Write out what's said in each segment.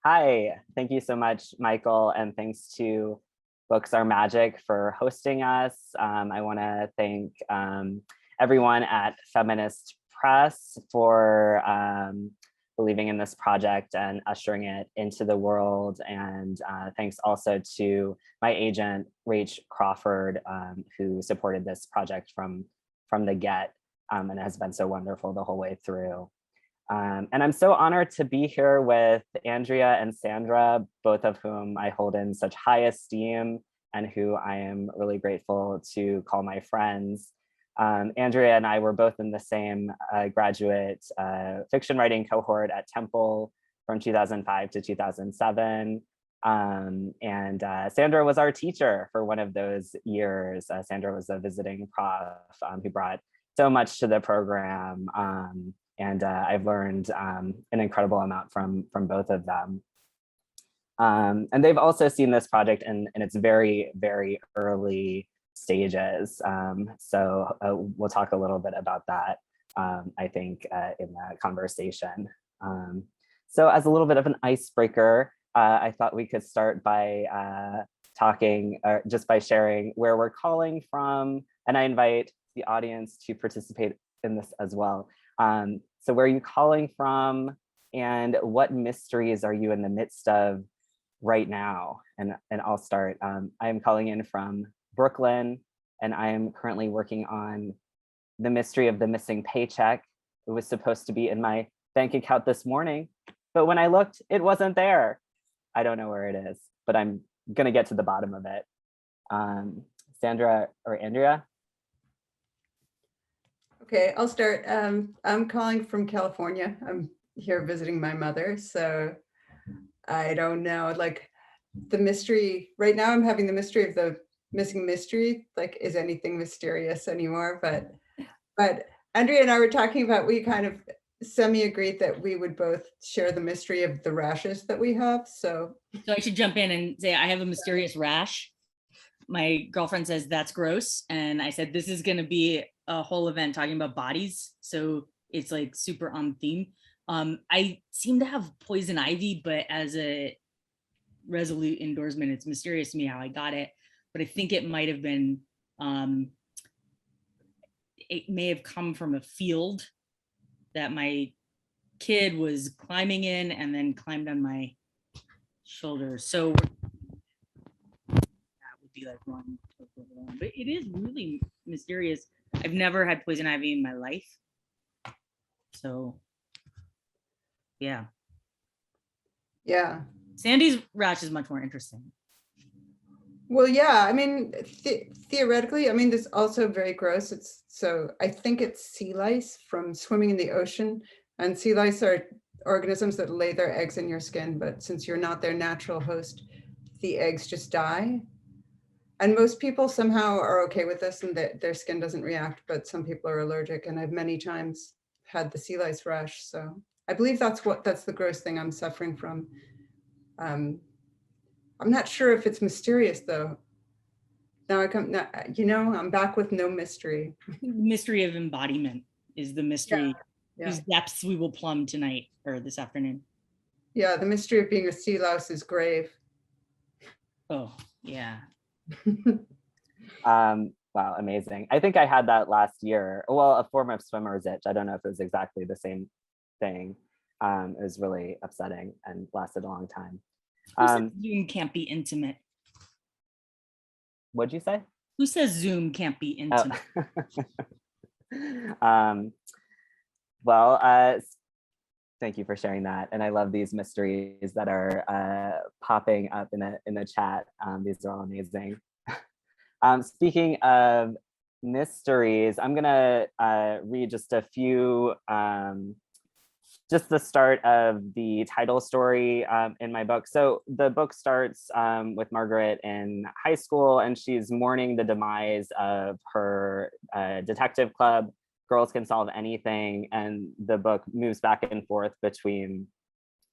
Hi, thank you so much, Michael, and thanks to Books Are Magic for hosting us. I want to thank everyone at Feminist Press for believing in this project and ushering it into the world. And thanks also to my agent, Rach Crawford, who supported this project from the get and has been so wonderful the whole way through. And I'm so honored to be here with Andrea and Sandra, both of whom I hold in such high esteem and who I am really grateful to call my friends. Andrea and I were both in the same graduate fiction writing cohort at Temple from 2005 to 2007. Sandra was our teacher for one of those years. Sandra was a visiting prof who brought so much to the program. And I've learned an incredible amount from both of them. And they've also seen this project in its very, very early stages. So we'll talk a little bit about that, I think, in the conversation. So as a little bit of an icebreaker, I thought we could start by talking, just by sharing where we're calling from. And I invite the audience to participate in this as well. So where are you calling from, and what mysteries are you in the midst of right now? And I'll start. I am calling in from Brooklyn, and I am currently working on the mystery of the missing paycheck. It was supposed to be in my bank account this morning, but when I looked, it wasn't there. I don't know where it is, but I'm gonna get to the bottom of it. Sandra or Andrea? Okay, I'll start. I'm calling from California. I'm here visiting my mother, so I don't know, like the mystery, right now I'm having the mystery of the missing mystery, like is anything mysterious anymore? But Andrea and I were talking about, we kind of semi-agreed that we would both share the mystery of the rashes that we have, so. So I should jump in and say I have a mysterious rash. My girlfriend says that's gross. And I said, this is gonna be a whole event talking about bodies. So it's like super on theme. I seem to have poison ivy, but as a resolute endorsement, it's mysterious to me how I got it. But I think it might have been, it may have come from a field that my kid was climbing in and then climbed on my shoulder. So be like one, but it is really mysterious. I've never had poison ivy in my life, so yeah. Sandy's rash is much more interesting. Well, yeah, I mean, theoretically, I mean, this is also very gross. So I think it's sea lice from swimming in the ocean, and sea lice are organisms that lay their eggs in your skin, but since you're not their natural host, the eggs just die. And most people somehow are okay with this and that their skin doesn't react, but some people are allergic, and I've many times had the sea lice rash. So I believe that's the gross thing I'm suffering from. I'm not sure if it's mysterious though. Now I'm back with no mystery. Mystery of embodiment is the mystery whose depths we will plumb tonight or this afternoon. Yeah, the mystery of being a sea louse's grave. Oh, yeah. Wow, amazing. I think I had that last year. Well, a form of swimmer's itch. I don't know if it was exactly the same thing. It was really upsetting and lasted a long time. Who says Zoom can't be intimate? What'd you say? Who says Zoom can't be intimate? Well, thank you for sharing that. And I love these mysteries that are popping up in the chat. These are all amazing. Speaking of mysteries, I'm gonna read just a few, just the start of the title story in my book. So the book starts with Margaret in high school, and she's mourning the demise of her detective club, Girls Can Solve Anything. And the book moves back and forth between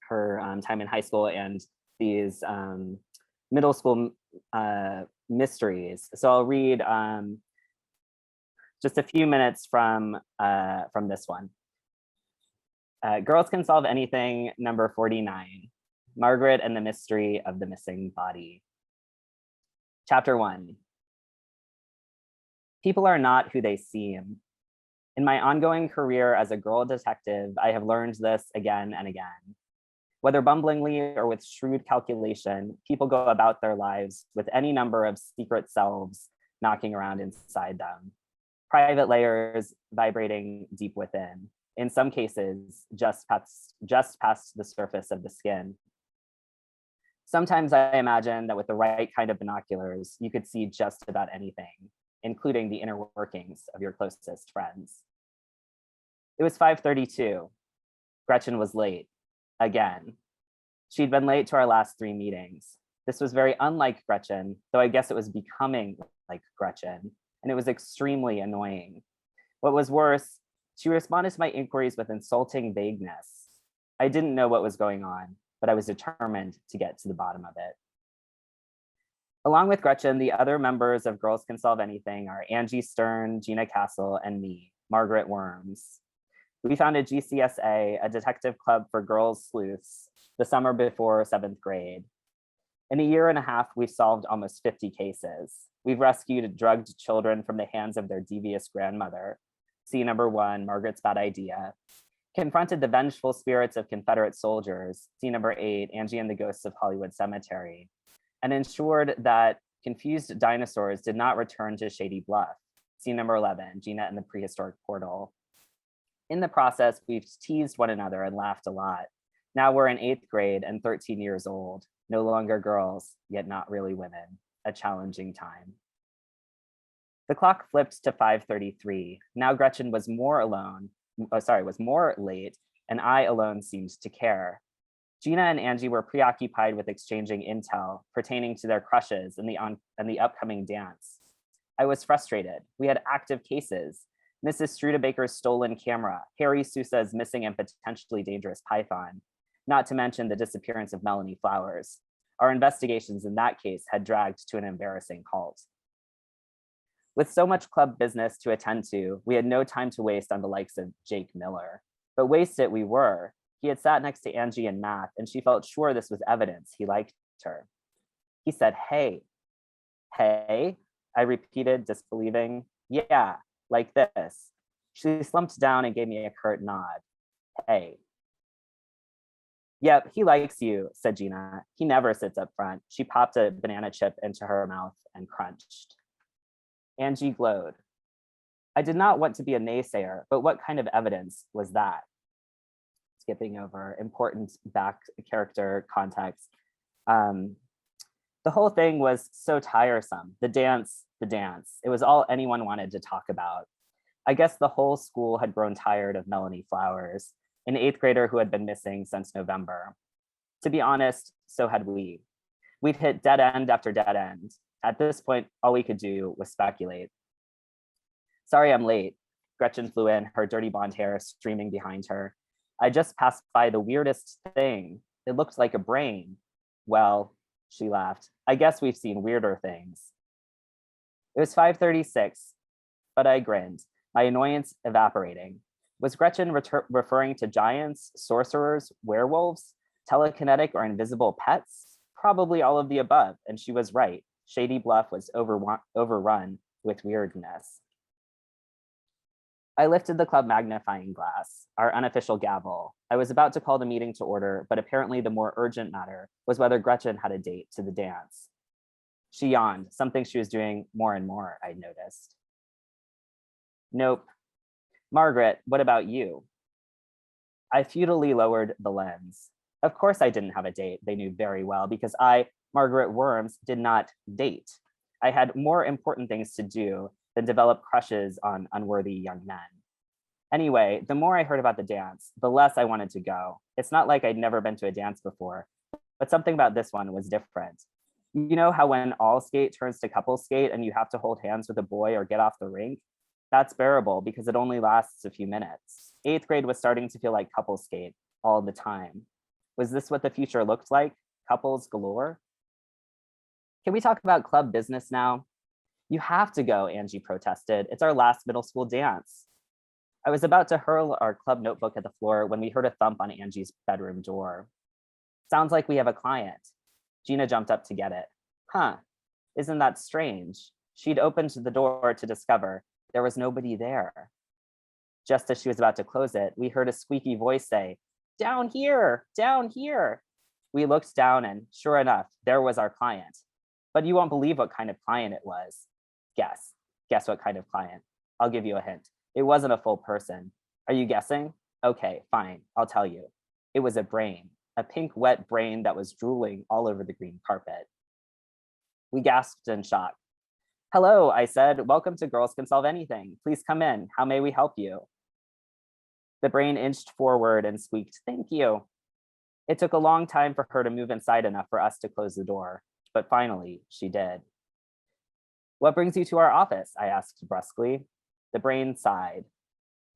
her time in high school and these middle school mysteries. So I'll read just a few minutes from this one. Girls Can Solve Anything, number 49. Margaret and the Mystery of the Missing Body. Chapter 1. People are not who they seem. In my ongoing career as a girl detective, I have learned this again and again. Whether bumblingly or with shrewd calculation, people go about their lives with any number of secret selves knocking around inside them. Private layers vibrating deep within, in some cases, just past the surface of the skin. Sometimes I imagine that with the right kind of binoculars, you could see just about anything, including the inner workings of your closest friends. It was 5:32. Gretchen was late, again. She'd been late to our last 3 meetings. This was very unlike Gretchen, though I guess it was becoming like Gretchen, and it was extremely annoying. What was worse, she responded to my inquiries with insulting vagueness. I didn't know what was going on, but I was determined to get to the bottom of it. Along with Gretchen, the other members of Girls Can Solve Anything are Angie Stern, Gina Castle, and me, Margaret Worms. We founded GCSA, a detective club for girls sleuths, the summer before 7th grade. In a year and a half, we've solved almost 50 cases. We've rescued drugged children from the hands of their devious grandmother. See number 1, Margaret's Bad Idea. Confronted the vengeful spirits of Confederate soldiers. See number 8, Angie and the Ghosts of Hollywood Cemetery. And ensured that confused dinosaurs did not return to Shady Bluff. See number 11, Gina and the Prehistoric Portal. In the process, we've teased one another and laughed a lot. Now we're in 8th grade and 13 years old, no longer girls, yet not really women, a challenging time. The clock flipped to 5:33. Now Gretchen was more late, and I alone seemed to care. Gina and Angie were preoccupied with exchanging intel pertaining to their crushes and the upcoming dance. I was frustrated. We had active cases. Mrs. Studebaker's stolen camera, Harry Sousa's missing and potentially dangerous python, not to mention the disappearance of Melanie Flowers. Our investigations in that case had dragged to an embarrassing halt. With so much club business to attend to, we had no time to waste on the likes of Jake Miller, but waste it we were. He had sat next to Angie in math, and she felt sure this was evidence he liked her. He said, "Hey." "Hey?" I repeated, disbelieving. "Yeah, like this." She slumped down and gave me a curt nod. "Hey." "Yep, he likes you," said Gina. "He never sits up front." She popped a banana chip into her mouth and crunched. Angie glowed. I did not want to be a naysayer, but what kind of evidence was that? Skipping over important back character context. The whole thing was so tiresome. The dance. It was all anyone wanted to talk about. I guess the whole school had grown tired of Melanie Flowers, an 8th grader who had been missing since November. To be honest, so had we. We'd hit dead end after dead end. At this point, all we could do was speculate. "Sorry I'm late." Gretchen flew in, her dirty blonde hair streaming behind her. "I just passed by the weirdest thing. It looked like a brain." "Well," she laughed, "I guess we've seen weirder things." It was 5:36, but I grinned, my annoyance evaporating. Was Gretchen referring to giants, sorcerers, werewolves, telekinetic or invisible pets? Probably all of the above, and she was right. Shady Bluff was overrun with weirdness. I lifted the club magnifying glass, our unofficial gavel. I was about to call the meeting to order, but apparently the more urgent matter was whether Gretchen had a date to the dance. She yawned, something she was doing more and more, I noticed. "Nope." "Margaret, what about you?" I futilely lowered the lens. Of course I didn't have a date, they knew very well, because I, Margaret Worms, did not date. I had more important things to do than develop crushes on unworthy young men. Anyway, the more I heard about the dance, the less I wanted to go. It's not like I'd never been to a dance before, but something about this one was different. You know how when all skate turns to couple skate and you have to hold hands with a boy or get off the rink? That's bearable because it only lasts a few minutes. 8th grade was starting to feel like couple skate all the time. Was this what the future looked like? Couples galore? "Can we talk about club business now?" "You have to go," Angie protested. "It's our last middle school dance." I was about to hurl our club notebook at the floor when we heard a thump on Angie's bedroom door. Sounds like we have a client. Gina jumped up to get it. Huh, isn't that strange? She'd opened the door to discover there was nobody there. Just as she was about to close it, we heard a squeaky voice say, down here, down here. We looked down and sure enough, there was our client. But you won't believe what kind of client it was. Guess what kind of client? I'll give you a hint. It wasn't a full person. Are you guessing? Okay, fine, I'll tell you. It was a brain, a pink wet brain that was drooling all over the green carpet. We gasped in shock. Hello, I said, welcome to Girls Can Solve Anything. Please come in, how may we help you? The brain inched forward and squeaked, thank you. It took a long time for her to move inside enough for us to close the door, but finally she did. What brings you to our office? I asked brusquely. The brain sighed.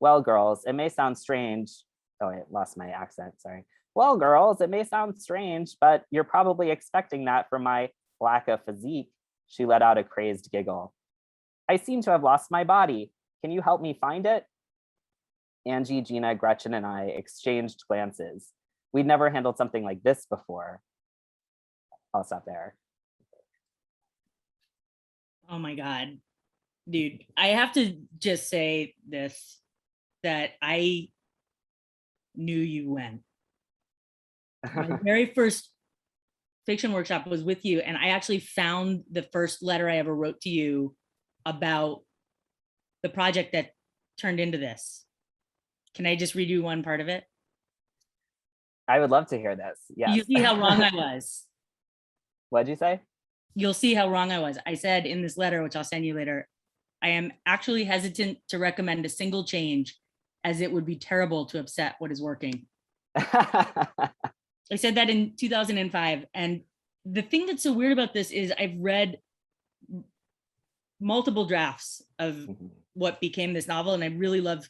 Well, girls, it may sound strange. Oh, I lost my accent, sorry. Well, girls, it may sound strange, but you're probably expecting that from my lack of physique. She let out a crazed giggle. I seem to have lost my body. Can you help me find it? Angie, Gina, Gretchen, and I exchanged glances. We'd never handled something like this before. I'll stop there. Oh my God, dude. I have to just say this, that I knew you when. My very first fiction workshop was with you, and I actually found the first letter I ever wrote to you about the project that turned into this. Can I just read you one part of it? I would love to hear this. Yes. You see how wrong I was. What'd you say? You'll see how wrong I was. I said in this letter, which I'll send you later, I am actually hesitant to recommend a single change, as it would be terrible to upset what is working. I said that in 2005. And the thing that's so weird about this is I've read multiple drafts of what became this novel, and I really love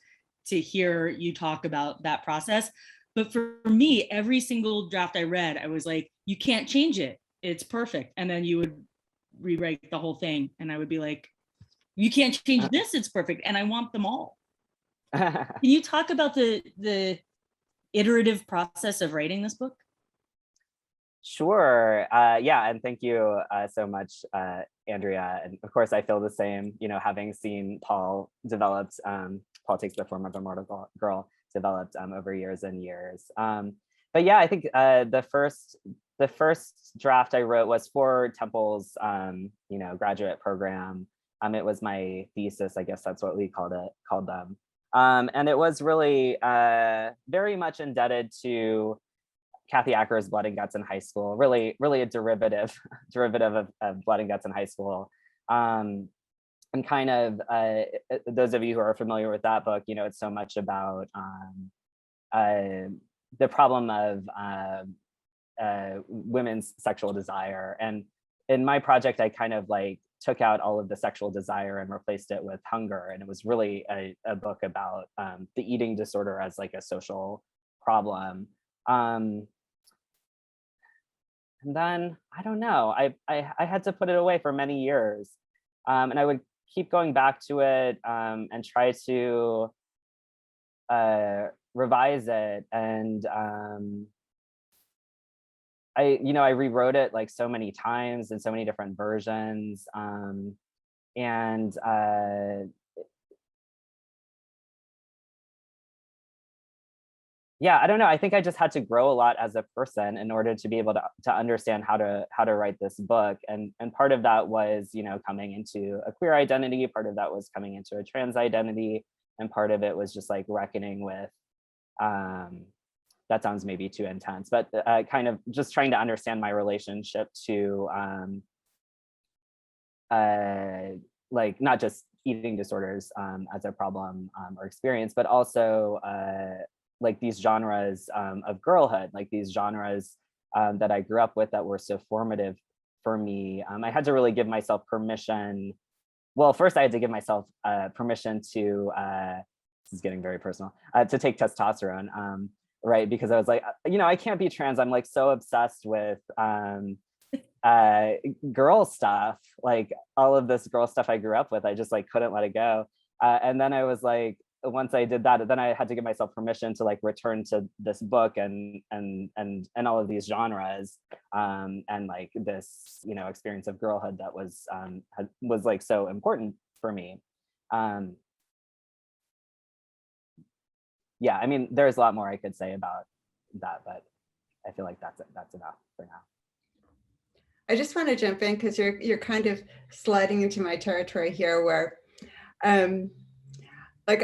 to hear you talk about that process. But for me, every single draft I read, I was like, you can't change it. It's perfect. And then you would rewrite the whole thing. And I would be like, you can't change this, it's perfect. And I want them all. Can you talk about the iterative process of writing this book? Sure. Yeah, and thank you so much, Andrea. And of course, I feel the same, having seen Paul developed, Paul Takes the Form of a Mortal Girl developed over years and years. But yeah, I think the first draft I wrote was for Temple's, graduate program. It was my thesis, I guess that's what we called them. And it was really very much indebted to Kathy Acker's Blood and Guts in High School, really a derivative of Blood and Guts in High School. And kind of, those of you who are familiar with that book, it's so much about the problem of women's sexual desire. And in my project, I kind of like took out all of the sexual desire and replaced it with hunger. And it was really a book about the eating disorder as like a social problem. And then, I don't know, I had to put it away for many years. And I would keep going back to it and try to revise it. And I rewrote it like so many times in so many different versions. Yeah, I don't know. I think I just had to grow a lot as a person in order to be able to understand how to write this book. And part of that was, coming into a queer identity. Part of that was coming into a trans identity. And part of it was just like reckoning with, that sounds maybe too intense, but kind of just trying to understand my relationship to like not just eating disorders as a problem or experience, but also like these genres of girlhood, like these genres that I grew up with that were so formative for me. I had to really give myself permission. Well, first I had to give myself permission to, this is getting very personal, to take testosterone, right? Because I was like, I can't be trans. I'm like so obsessed with girl stuff, like all of this girl stuff I grew up with. I just like couldn't let it go. And then I was like, once I did that, then I had to give myself permission to like return to this book and all of these genres, and like this, you know, experience of girlhood that was like so important for me. Yeah, I mean, there's a lot more I could say about that, but I feel like that's enough for now. I just want to jump in because you're kind of sliding into my territory here, where, like,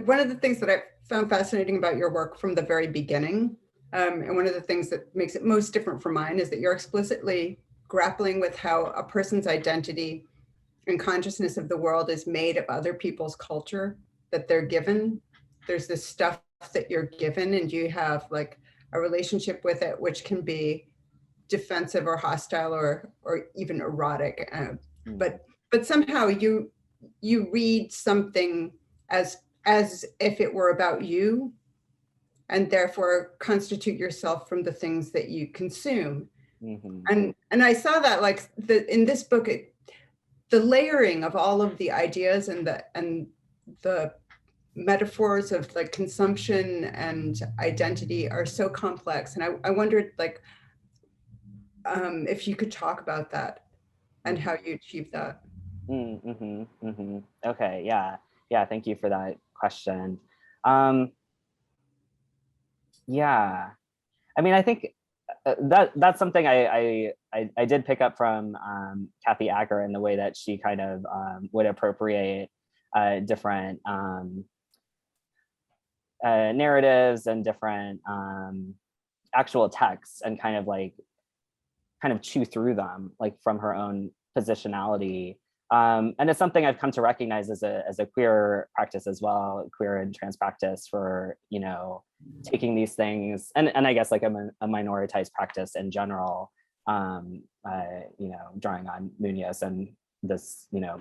one of the things that I found fascinating about your work from the very beginning, and one of the things that makes it most different from mine, is that you're explicitly grappling with how a person's identity and consciousness of the world is made of other people's culture that they're given. There's this stuff that you're given, and you have like a relationship with it, which can be defensive or hostile or even erotic. But somehow you read something as if it were about you, and therefore constitute yourself from the things that you consume. And I saw that like in this book, the layering of all of the ideas and the metaphors of like consumption and identity are so complex. And I wondered like if you could talk about that and how you achieve that. Okay, yeah, thank you for that question. Yeah, I mean, I think that's something I did pick up from Kathy Acker in the way that she kind of would appropriate different narratives and different actual texts, and kind of chew through them like from her own positionality. And it's something I've come to recognize as a queer practice as well, queer and trans practice, for, you know, taking these things, and I guess like a minoritized practice in general, you know, drawing on Munoz and this, you know,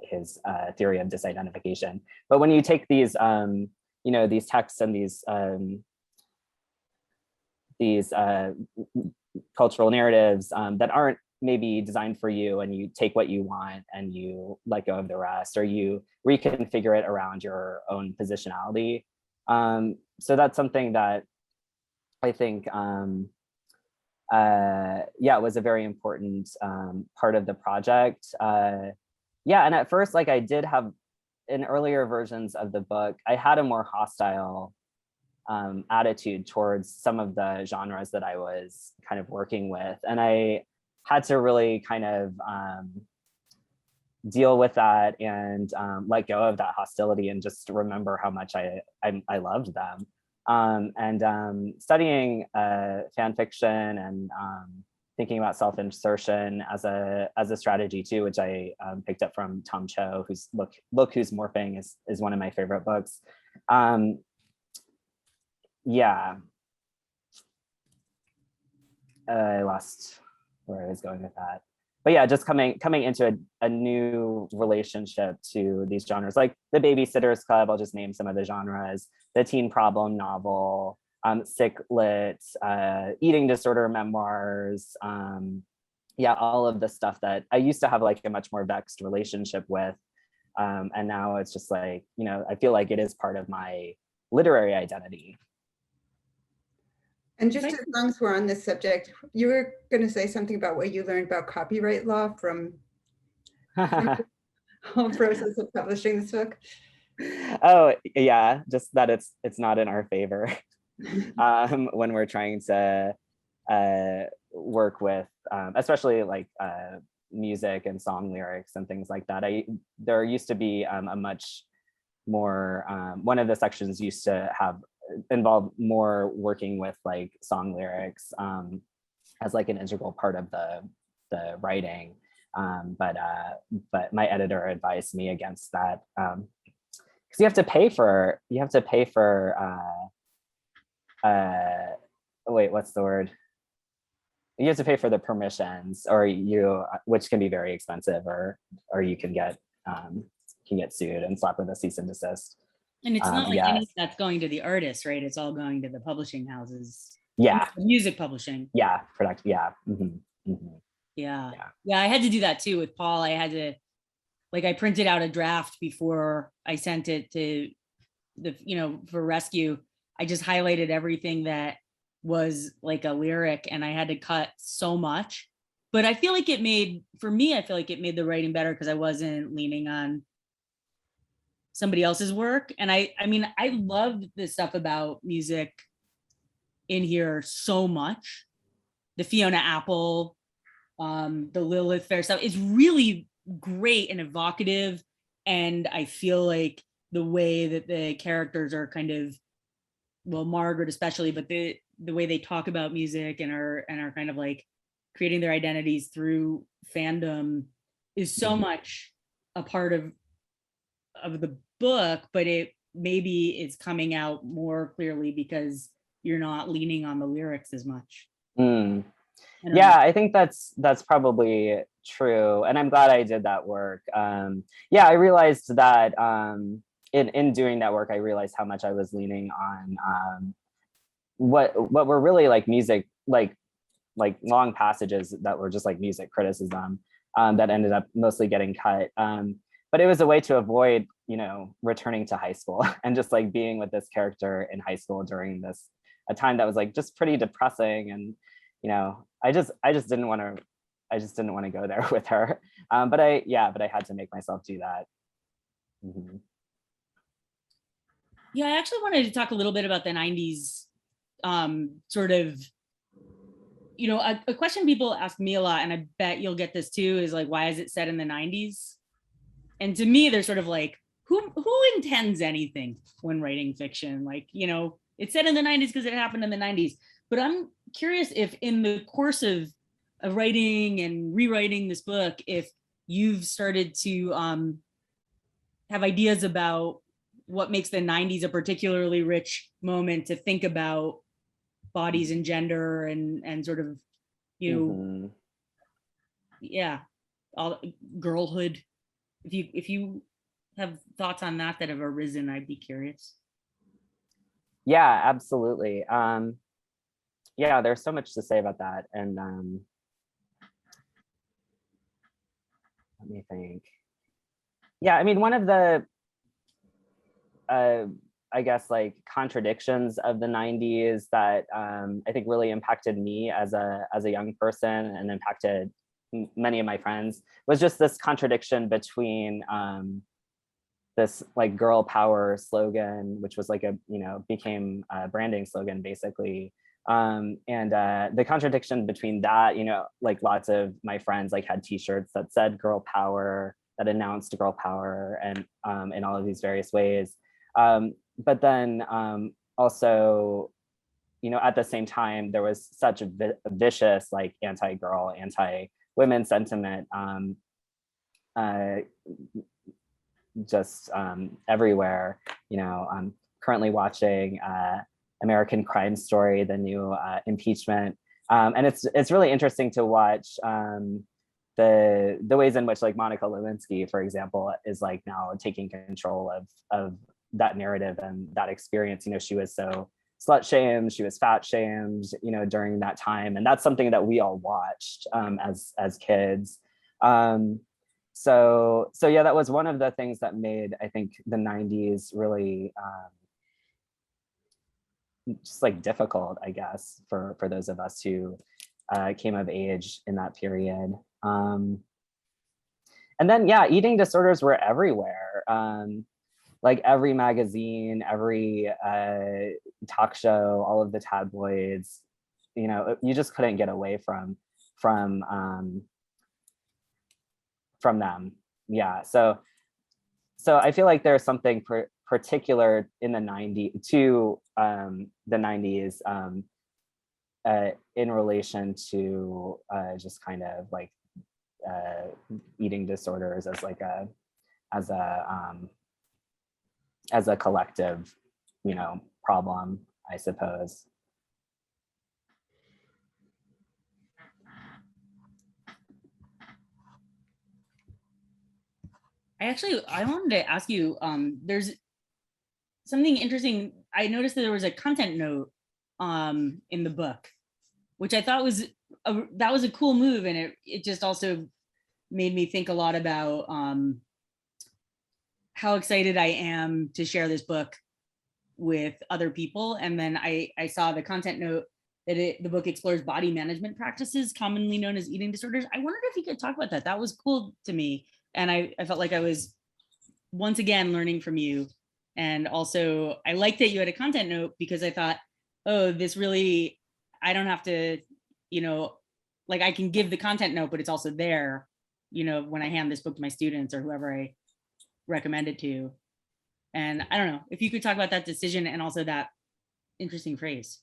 his theory of disidentification. But when you take these, you know, these texts and these cultural narratives that aren't maybe designed for you, and you take what you want and you let go of the rest, or you reconfigure it around your own positionality. So that's something that I think, yeah, was a very important part of the project. Yeah, and at first, like I did have, in earlier versions of the book, I had a more hostile attitude towards some of the genres that I was kind of working with. And I had to really kind of deal with that and let go of that hostility, and just remember how much I loved them. And studying fan fiction and thinking about self-insertion as a strategy too, which I picked up from Tom Cho, who's Look Who's Morphing is one of my favorite books. Yeah, I lost where I was going with that. But yeah, just coming into a new relationship to these genres, like the Babysitter's Club, I'll just name some of the genres, the teen problem novel, sick lit, eating disorder memoirs, yeah, all of the stuff that I used to have like a much more vexed relationship with. And now it's just like, you know, I feel like it is part of my literary identity. And just as long as we're on this subject, you were going to say something about what you learned about copyright law from the whole process of publishing this book. Oh yeah, just that it's not in our favor when we're trying to work with, especially like music and song lyrics and things like that. There used to be a much more, one of the sections used to involve more working with like song lyrics as like an integral part of the writing. But my editor advised me against that, because you have to pay for wait, what's the word? You have to pay for the permissions, or which can be very expensive, or you can get sued and slapped with a cease and desist. And it's not like any that's going to the artist, right? It's all going to the publishing houses. Yeah. Music publishing. Yeah, product. Yeah. Mm-hmm. Mm-hmm. Yeah. I had to do that too with Paul. I had to, like, I printed out a draft before I sent it to for Rescue, I just highlighted everything that was like a lyric, and I had to cut so much. But I feel like it made the writing better because I wasn't leaning on somebody else's work. And I mean, I loved the stuff about music in here so much. The Fiona Apple, the Lilith Fair stuff is really great and evocative. And I feel like the way that the characters are kind of, well, Margaret especially, but the way they talk about music and are kind of like creating their identities through fandom is so much a part of the book, but it maybe is coming out more clearly because you're not leaning on the lyrics as much. Yeah, I think that's probably true, and I'm glad I did that work. Yeah, I realized that in doing that work, I realized how much I was leaning on what were really like music, like long passages that were just like music criticism that ended up mostly getting cut. But it was a way to avoid, returning to high school and just like being with this character in high school during a time that was like just pretty depressing, and I just didn't want to go there with her. But I had to make myself do that. Mm-hmm. Yeah, I actually wanted to talk a little bit about the 90s, sort of, a question people ask me a lot, and I bet you'll get this too, is like, why is it set in the 90s? And to me, they're sort of like, who intends anything when writing fiction? Like, it's set in the 90s because it happened in the 90s. But I'm curious if in the course of writing and rewriting this book, if you've started to have ideas about what makes the 90s a particularly rich moment to think about bodies and gender and sort of, all girlhood. If you have thoughts on that have arisen, I'd be curious. Yeah, absolutely. Yeah, there's so much to say about that. And let me think. Yeah, I mean, one of the, I guess, like contradictions of the 90s that I think really impacted me as a young person and impacted many of my friends was just this contradiction between this like girl power slogan, which was like became a branding slogan basically. And the contradiction between that, like lots of my friends like had t-shirts that said girl power, that announced girl power, and in all of these various ways. But then also, at the same time, there was such a vicious like anti-girl, anti-women sentiment just everywhere. I'm currently watching American Crime Story, the new impeachment, and it's really interesting to watch the ways in which like Monica Lewinsky, for example, is like now taking control of that narrative and that experience. She was so slut shamed, she was fat shamed, during that time, and that's something that we all watched as kids. So yeah, that was one of the things that made, I think, the 90s really just like difficult, I guess, for those of us who came of age in that period. And then, yeah, eating disorders were everywhere. Like every magazine, every talk show, all of the tabloids, you just couldn't get away from them. Yeah, so I feel like there's something particular in the 90s to the 90s in relation to just kind of like eating disorders as a collective, problem, I suppose. I wanted to ask you, there's something interesting. I noticed that there was a content note in the book, which I thought was a cool move, and it just also made me think a lot about how excited I am to share this book with other people. And then I saw the content note that the book explores body management practices commonly known as eating disorders. I wondered if you could talk about that. That was cool to me. And I felt like I was once again learning from you. And also I liked that you had a content note because I thought, oh, this really, I don't have to, like I can give the content note, but it's also there, when I hand this book to my students or whoever I recommend it to. And I don't know if you could talk about that decision and also that interesting phrase.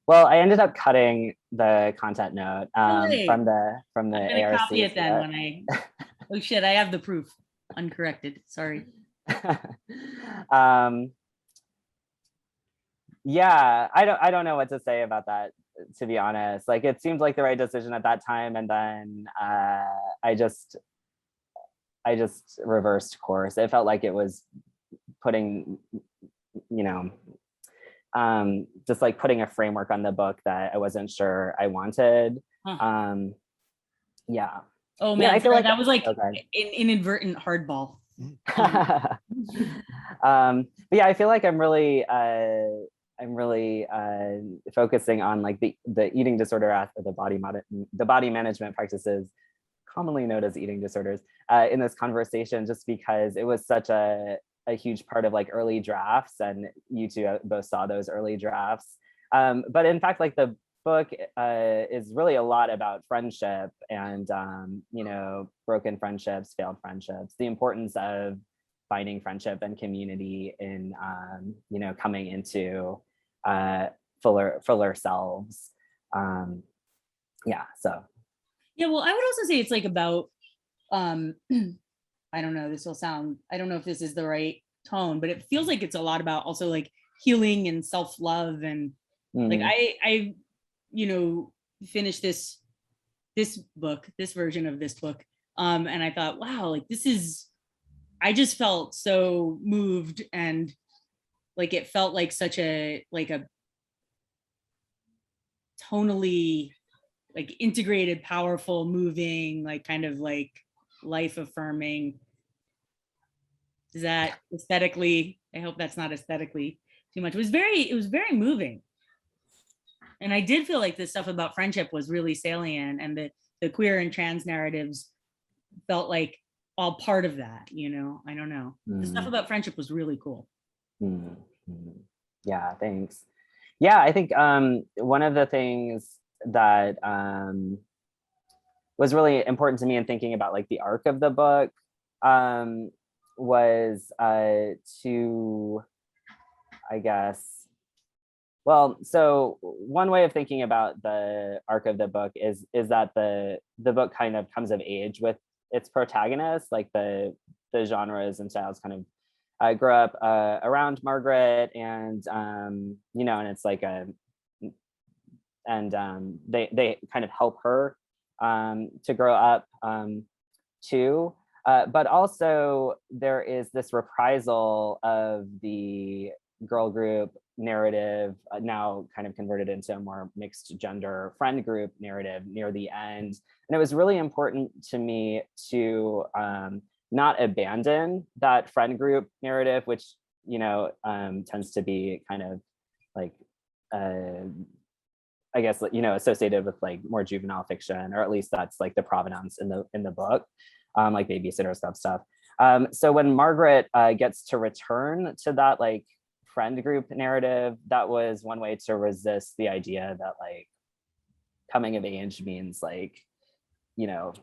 Well, I ended up cutting the content note from the I'm gonna ARC. copy it then when I. Oh shit! I have the proof, uncorrected. Sorry. Yeah, I don't know what to say about that, to be honest. Like, it seemed like the right decision at that time, and then I just reversed course. It felt like it was putting, just like putting a framework on the book that I wasn't sure I wanted. Huh. Yeah. Oh man, I feel like that was like okay. an inadvertent hardball. But yeah, I feel like I'm really focusing on like the eating disorder aspect, the body management practices commonly known as eating disorders in this conversation, just because it was such a huge part of like early drafts, and you two both saw those early drafts. But in fact, like the book is really a lot about friendship and broken friendships, failed friendships, the importance of finding friendship and community in coming into fuller selves. So yeah, well, I would also say it's like about I don't know, I don't know if this is the right tone, but it feels like it's a lot about also like healing and self-love. And like I finished this version of this book. And I thought, wow, like I just felt so moved, and like it felt like such a tonally like integrated, powerful, moving, like kind of like life affirming. Is that aesthetically? I hope that's not aesthetically too much. It was very moving. And I did feel like this stuff about friendship was really salient, and the queer and trans narratives felt like all part of that, I don't know. The stuff about friendship was really cool. Yeah, thanks. Yeah, I think one of the things that was really important to me in thinking about like the arc of the book was to, I guess, well, so one way of thinking about the arc of the book is that the book kind of comes of age with its protagonist, like the genres and styles kind of grow up around Margaret, and and it's like they kind of help her to grow up too. But also there is this reprisal of the girl group narrative, now kind of converted into a more mixed gender friend group narrative near the end. And it was really important to me to not abandon that friend group narrative, which tends to be kind of like I guess associated with like more juvenile fiction, or at least that's like the provenance in the book, like babysitter stuff. So when Margaret gets to return to that like friend group narrative, that was one way to resist the idea that like coming of age means like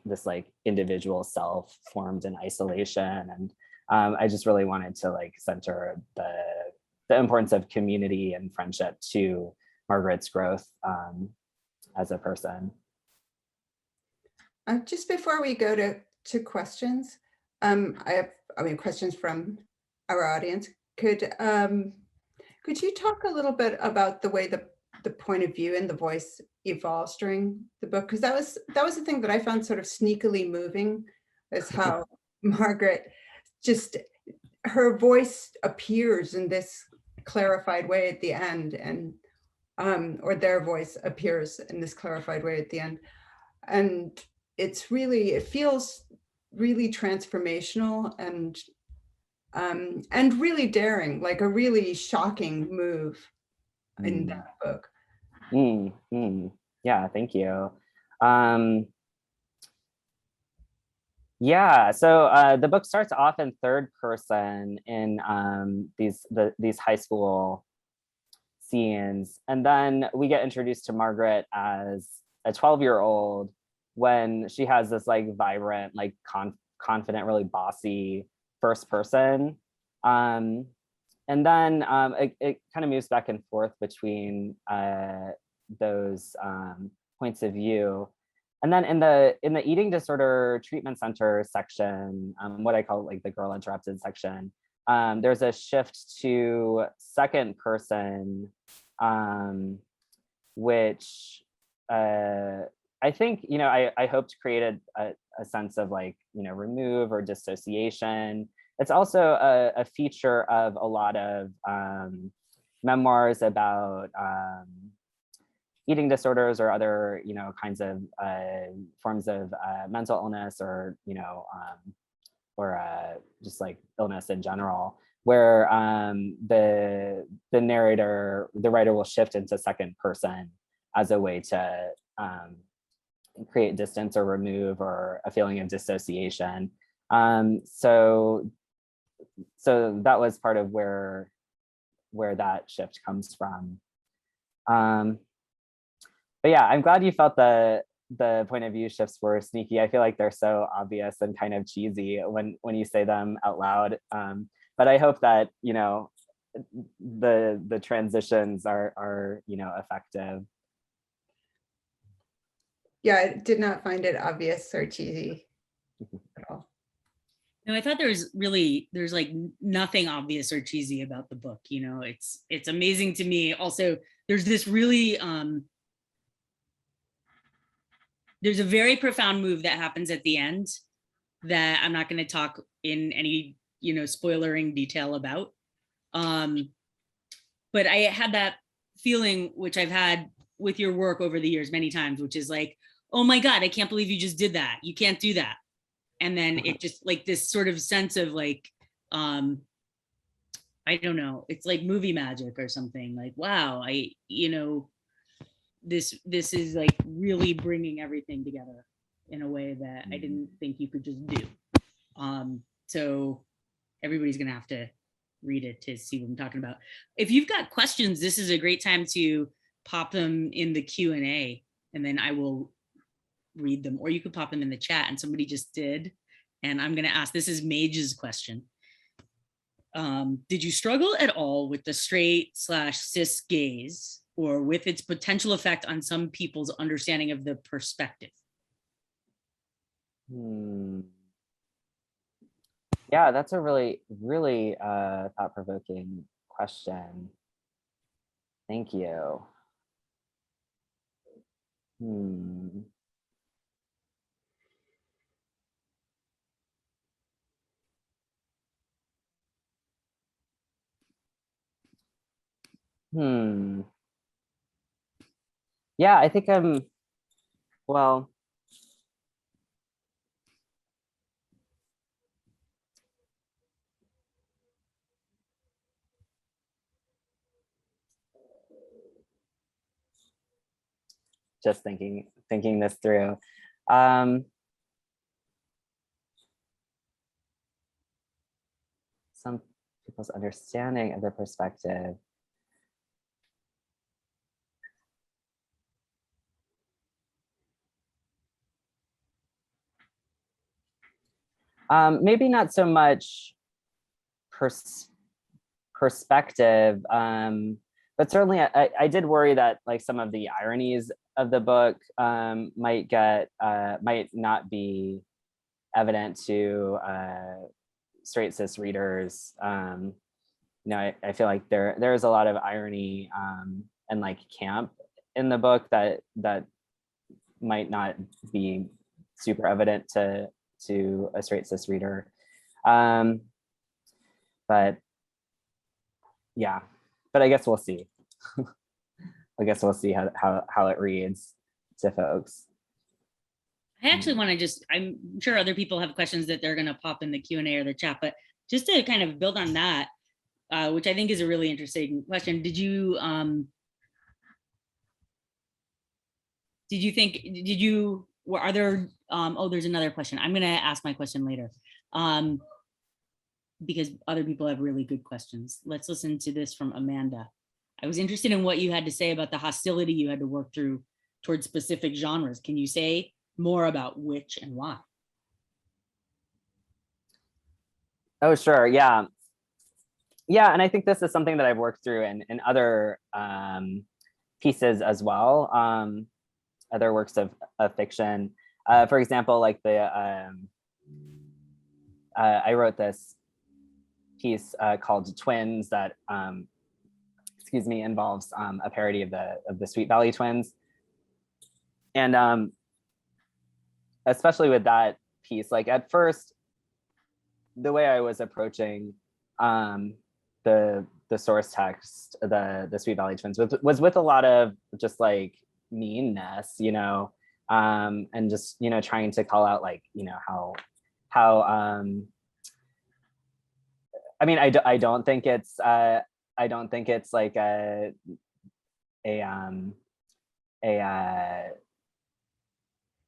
this like individual self formed in isolation. And I just really wanted to like center the importance of community and friendship to Margaret's growth as a person. Just before we go to questions, I have questions from our audience. Could you talk a little bit about the way the point of view and the voice evolves during the book? Because that was the thing that I found sort of sneakily moving, is how Margaret, just her voice appears in this clarified way at the end, and or their voice appears in this clarified way at the end. And it feels really transformational, and and really daring, like a really shocking move in that book. Yeah, thank you. Yeah, so the book starts off in third person in these high school scenes, and then we get introduced to Margaret as a 12-year-old when she has this like vibrant, like confident, really bossy first person. And then it kind of moves back and forth between those points of view. And then in the eating disorder treatment center section, what I call like the girl interrupted section, there's a shift to second person, which I think, I hope to create a sense of like, remove or dissociation. It's also a feature of a lot of memoirs about eating disorders or other, kinds of forms of mental illness or, just like illness in general, where the narrator, the writer will shift into second person as a way to create distance or remove or a feeling of dissociation. So that was part of where that shift comes from. But yeah, I'm glad you felt the point of view shifts were sneaky. I feel like they're so obvious and kind of cheesy when you say them out loud. But I hope that, the transitions are effective. Yeah, I did not find it obvious or cheesy at all. No, I thought there's like nothing obvious or cheesy about the book. It's amazing to me. Also, there's this really there's a very profound move that happens at the end that I'm not going to talk in any, spoilering detail about. But I had that feeling, which I've had with your work over the years many times, which is like, oh my God, I can't believe you just did that. You can't do that. And then it just like this sort of sense of like, I don't know, it's like movie magic or something, like, wow, this is like really bringing everything together in a way that I didn't think you could just do. So everybody's gonna have to read it to see what I'm talking about. If you've got questions, this is a great time to pop them in the Q&A and then I will read them, or you could pop them in the chat, and somebody just did. And I'm gonna ask, this is Mage's question. Did you struggle at all with the straight/cis gaze, or with its potential effect on some people's understanding of the perspective? Yeah, that's a really, really thought-provoking question. Thank you. Yeah, I think well, just thinking this through. Some people's understanding of their perspective. Maybe not so much perspective, but certainly I did worry that like some of the ironies of the book might not be evident to straight cis readers. I feel like there's a lot of irony and like camp in the book that might not be super evident to a straight cis reader. But yeah, but I guess we'll see. I guess we'll see how it reads to folks. I actually want to I'm sure other people have questions that they're going to pop in the Q&A or the chat, but just to kind of build on that, which I think is a really interesting question. Did you are there, oh, there's another question. I'm gonna ask my question later, because other people have really good questions. Let's listen to this from Amanda. I was interested in what you had to say about the hostility you had to work through towards specific genres. Can you say more about which and why? Oh, sure. Yeah. Yeah. And I think this is something that I've worked through in other pieces as well, other works of fiction. For example, like I wrote this piece called Twins that, excuse me, involves a parody of the Sweet Valley Twins. And especially with that piece, like at first, the way I was approaching the source text, the Sweet Valley Twins, was with a lot of just like meanness, you know, and just, you know, trying to call out like, you know, how I mean, I don't think it's like a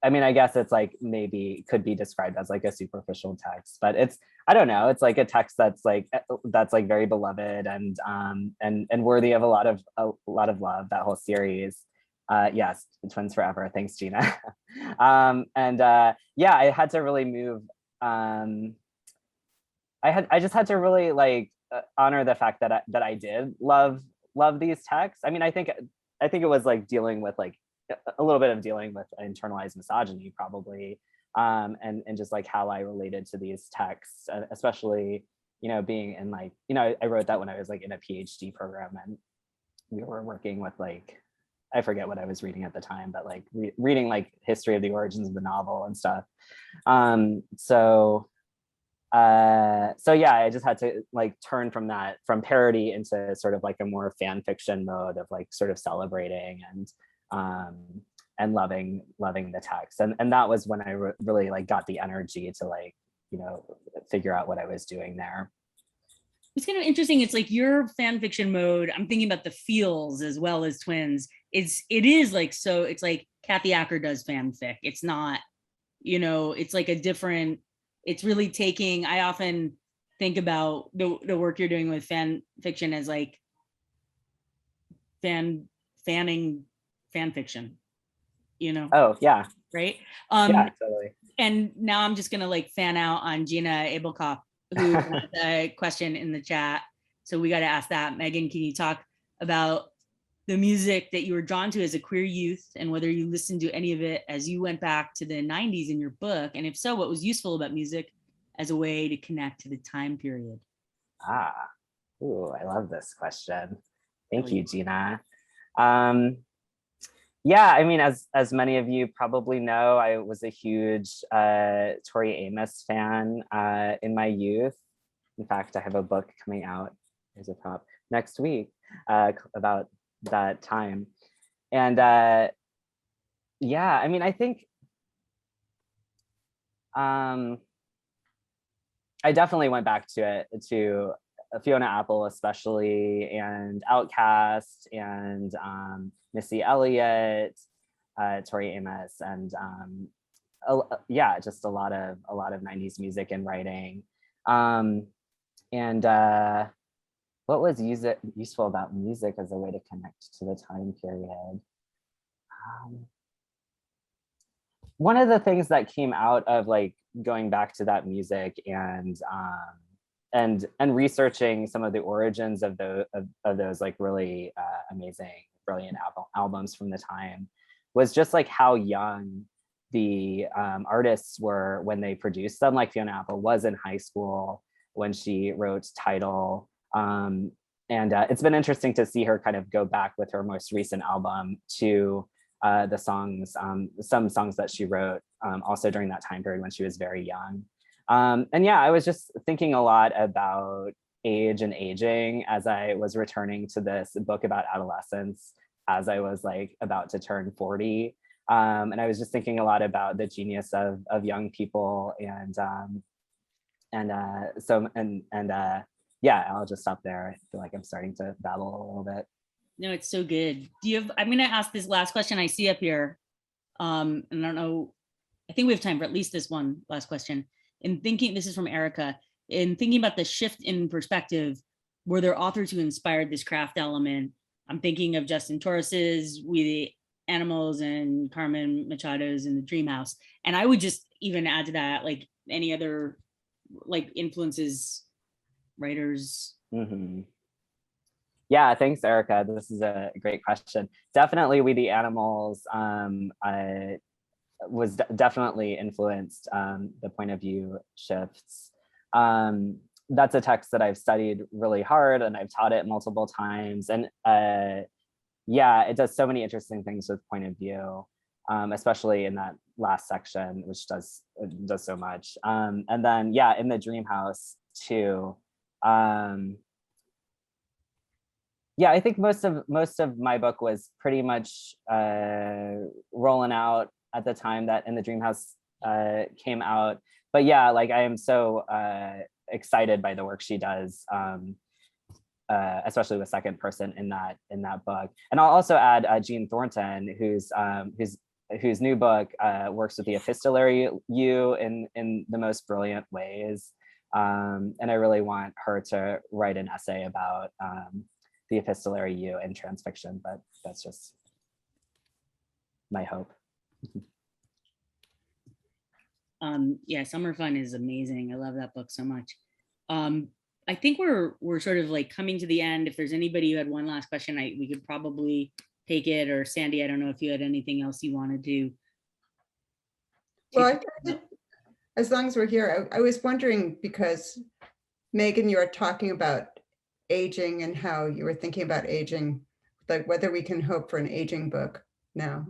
I mean, I guess it's like maybe could be described as like a superficial text, but it's, I don't know, it's like a text that's like very beloved and worthy of a lot of love, that whole series. Yes, Twins Forever. Thanks, Gina. Yeah, I had to really move. I just had to really like honor the fact that I did love these texts. I mean, I think it was like dealing with like a little bit of dealing with internalized misogyny probably, and just like how I related to these texts, especially, you know, being in like, you know, I wrote that when I was like in a PhD program and we were working with like, I forget what I was reading at the time, but like reading like history of the origins of the novel and stuff. So yeah, I just had to like turn from parody into sort of like a more fan fiction mode of like sort of celebrating and loving the text, and that was when I really like got the energy to like, you know, figure out what I was doing there. It's kind of interesting. It's like your fan fiction mode. I'm thinking about the feels as well as Twins. It is like, so it's like Kathy Acker does fanfic. It's not, you know, it's like a different. It's really taking. I often think about the work you're doing with fan fiction as like fanning fan fiction, you know? Oh yeah. Right. Yeah, totally. And now I'm just gonna like fan out on Gina Abelkopf, who had a question in the chat. So we got to ask that. Megan, can you talk about the music that you were drawn to as a queer youth and whether you listened to any of it as you went back to the 90s in your book? And if so, what was useful about music as a way to connect to the time period? Ooh, I love this question. Thank Really? you, Gina. Yeah, I mean, as many of you probably know, I was a huge Tori Amos fan in my youth. In fact, I have a book coming out, here's a prop, next week about that time. And yeah, I mean, I think I definitely went back to Fiona Apple especially, and Outkast, and Missy Elliott, Tori Amos, and yeah, just a lot of 90s music and writing. And what was useful about music as a way to connect to the time period? One of the things that came out of like going back to that music and researching some of the origins of those like really amazing, brilliant albums from the time was just like how young the artists were when they produced them. Like Fiona Apple was in high school when she wrote Tidal. And it's been interesting to see her kind of go back with her most recent album to the songs, some songs that she wrote also during that time period when she was very young. And yeah, I was just thinking a lot about age and aging as I was returning to this book about adolescence as I was like about to turn 40. And I was just thinking a lot about the genius of young people Yeah, I'll just stop there. I feel like I'm starting to babble a little bit. No, it's so good. I'm going to ask this last question I see up here. And I don't know, I think we have time for at least this one last question. This is from Erica. In thinking about the shift in perspective, were there authors who inspired this craft element? I'm thinking of Justin Torres's We the Animals and Carmen Machado's in the Dream House. And I would just even add to that, like any other like influences, writers. Mm-hmm. Yeah, thanks, Erica. This is a great question. Definitely We the Animals was definitely influenced the point of view shifts. That's a text that I've studied really hard and I've taught it multiple times. And yeah, it does so many interesting things with point of view, especially in that last section, which does so much. And then, yeah, in the Dream House too. Yeah, I think most of my book was pretty much rolling out at the time that In the Dream House came out. But yeah, like I am so excited by the work she does, especially with second person in that book. And I'll also add Jean Thornton, whose new book works with the epistolary you in the most brilliant ways. And I really want her to write an essay about the epistolary you in transfiction, but that's just my hope. Yeah, Summer Fun is amazing. I love that book so much. I think we're sort of like coming to the end. If there's anybody who had one last question, we could probably take it. Or Sandy, I don't know if you had anything else you want to do. Well, as long as we're here, I was wondering, because Megan, you were talking about aging and how you were thinking about aging, like whether we can hope for an aging book now.